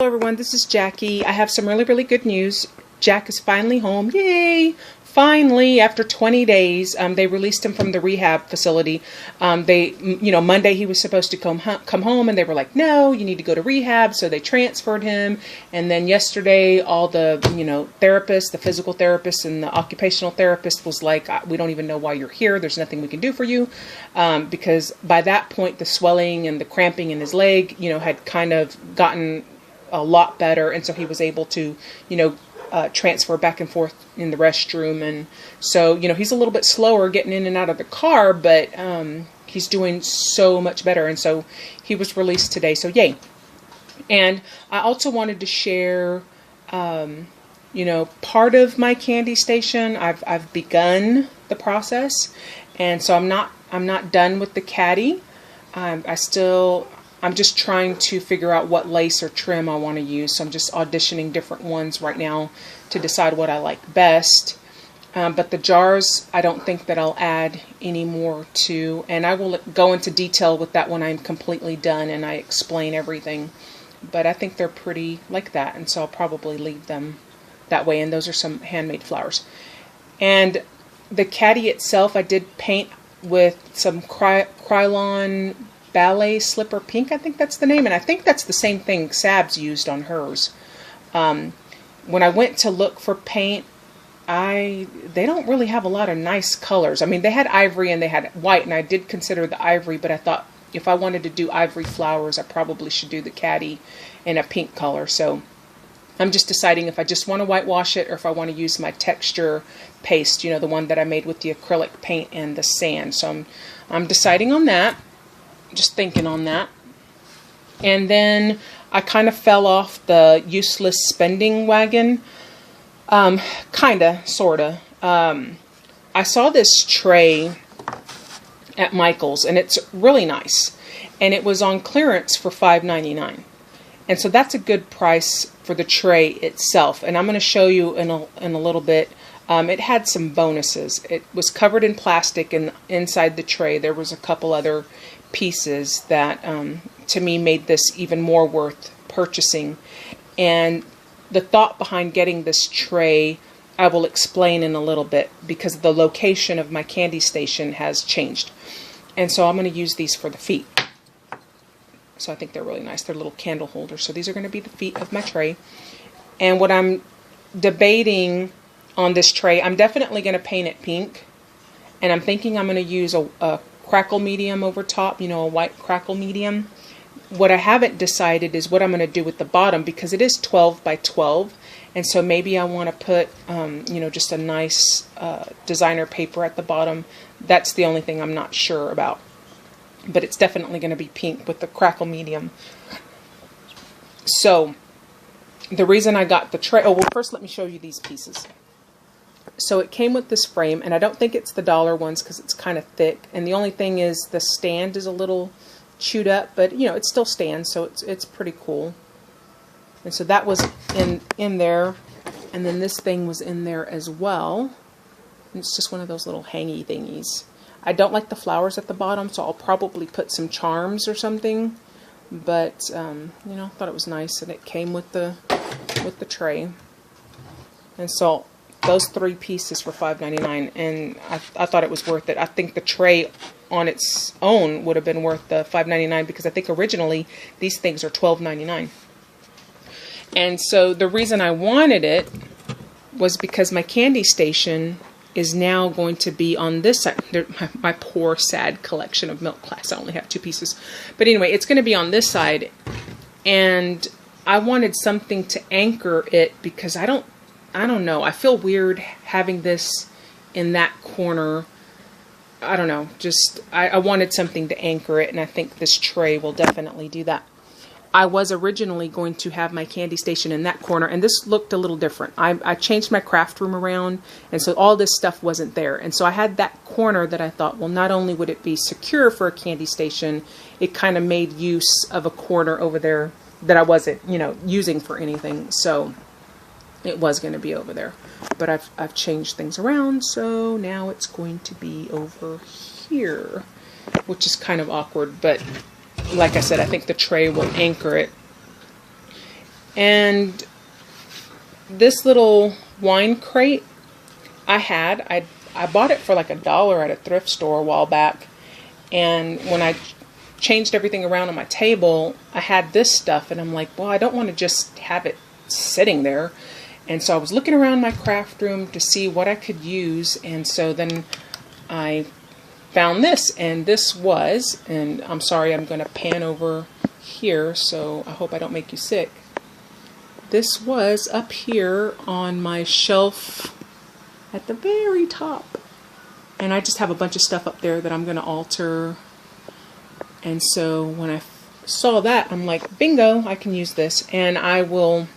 Hello everyone, this is Jackie. I have some really good news. Jack is finally home. Yay! Finally, after 20 days, they released him from the rehab facility. Monday he was supposed to come home, and they were like, no, you need to go to rehab, so they transferred him. And then yesterday, all the, therapists, the physical therapist and the occupational therapist was like, we don't even know why you're here. There's nothing we can do for you. Because by that point, the swelling and the cramping in his leg, had kind of gotten a lot better. And so he was able to, transfer back and forth in the restroom. And so, he's a little bit slower getting in and out of the car, but he's doing so much better. And so he was released today. So yay. And I also wanted to share, part of my candy station. I've begun the process. And so I'm not done with the caddy. I'm just trying to figure out what lace or trim I want to use. So I'm just auditioning different ones right now to decide what I like best. But the jars, I don't think that I'll add any more to. And I will go into detail with that when I'm completely done and I explain everything. But I think they're pretty like that. And so I'll probably leave them that way. And those are some handmade flowers. And the caddy itself, I did paint with some Krylon Ballet Slipper Pink, I think that's the name, and I think that's the same thing Sabs used on hers. When I went to look for paint, they don't really have a lot of nice colors. I mean, they had ivory and they had white, and I did consider the ivory, but I thought if I wanted to do ivory flowers, I probably should do the caddy in a pink color. So I'm just deciding if I just want to whitewash it or if I want to use my texture paste, the one that I made with the acrylic paint and the sand. So I'm deciding on that. Just thinking on that. And then I kind of fell off the useless spending wagon. Kinda, sorta. I saw this tray at Michael's, and it's really nice. And it was on clearance for $5.99. And so that's a good price for the tray itself. And I'm going to show you in a little bit. It had some bonuses. It was covered in plastic, and inside the tray there was a couple other pieces that to me made this even more worth purchasing. And the thought behind getting this tray I will explain in a little bit, because the location of my candy station has changed. And so I'm going to use these for the feet. So I think they're really nice. They're little candle holders. So these are going to be the feet of my tray. And what I'm debating on this tray, I'm definitely going to paint it pink. And I'm thinking I'm going to use a crackle medium over top, a white crackle medium. What I haven't decided is what I'm going to do with the bottom, because it is 12 by 12. And so maybe I want to put, just a nice designer paper at the bottom. That's the only thing I'm not sure about. But it's definitely going to be pink with the crackle medium. So the reason I got the tray, first let me show you these pieces. So it came with this frame, and I don't think it's the dollar ones because it's kind of thick. And the only thing is the stand is a little chewed up, but it still stands, so it's pretty cool. And so that was in there, and then this thing was in there as well. And it's just one of those little hangy thingies. I don't like the flowers at the bottom, so I'll probably put some charms or something. But thought it was nice, and it came with the tray. And so those 3 pieces were $5.99, and I thought it was worth it. I think the tray on its own would have been worth the $5.99, because I think originally these things are $12.99. And so the reason I wanted it was because my candy station is now going to be on this side. My poor, sad collection of milk glass. I only have 2 pieces. But anyway, it's going to be on this side, and I wanted something to anchor it, because I don't know. I feel weird having this in that corner. I don't know. Just, I wanted something to anchor it, and I think this tray will definitely do that. I was originally going to have my candy station in that corner, and this looked a little different. I changed my craft room around, and so all this stuff wasn't there. And so I had that corner that I thought, well, not only would it be secure for a candy station, it kind of made use of a corner over there that I wasn't, using for anything. So it was going to be over there. But I've changed things around, so now it's going to be over here, which is kind of awkward, but like I said, I think the tray will anchor it. And this little wine crate I bought it for like $1 at a thrift store a while back. And when I changed everything around on my table, I had this stuff, and I'm like, well, I don't want to just have it sitting there. And so I was looking around my craft room to see what I could use, and so then I found this, and this was, and I'm sorry, I'm going to pan over here, so I hope I don't make you sick. This was up here on my shelf at the very top. And I just have a bunch of stuff up there that I'm going to alter. And so when I saw that, I'm like, bingo, I can use this. And I will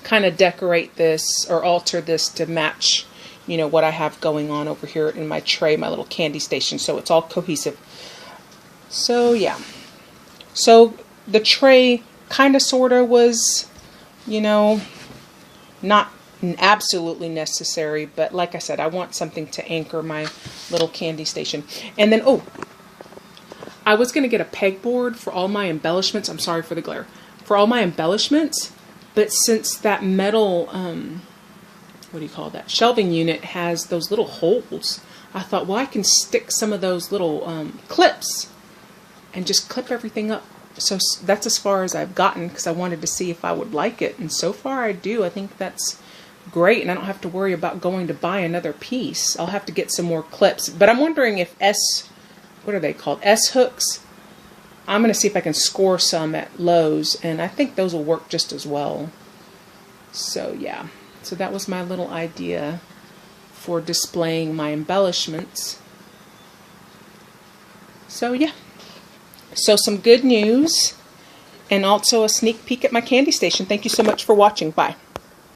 kind of decorate this or alter this to match, you know, what I have going on over here in my tray, my little candy station. So it's all cohesive. So yeah. So the tray kind of sort of was, you know, not absolutely necessary, but like I said, I want something to anchor my little candy station. And then, oh, I was going to get a pegboard for all my embellishments. I'm sorry for the glare. For all my embellishments, but since that metal, what do you call that, shelving unit has those little holes, I thought, well, I can stick some of those little clips and just clip everything up. So that's as far as I've gotten, because I wanted to see if I would like it. And so far I do. I think that's great, and I don't have to worry about going to buy another piece. I'll have to get some more clips. But I'm wondering if what are they called? S-hooks. I'm going to see if I can score some at Lowe's, and I think those will work just as well. So yeah. So that was my little idea for displaying my embellishments. So yeah. So some good news, and also a sneak peek at my candy station. Thank you so much for watching. Bye.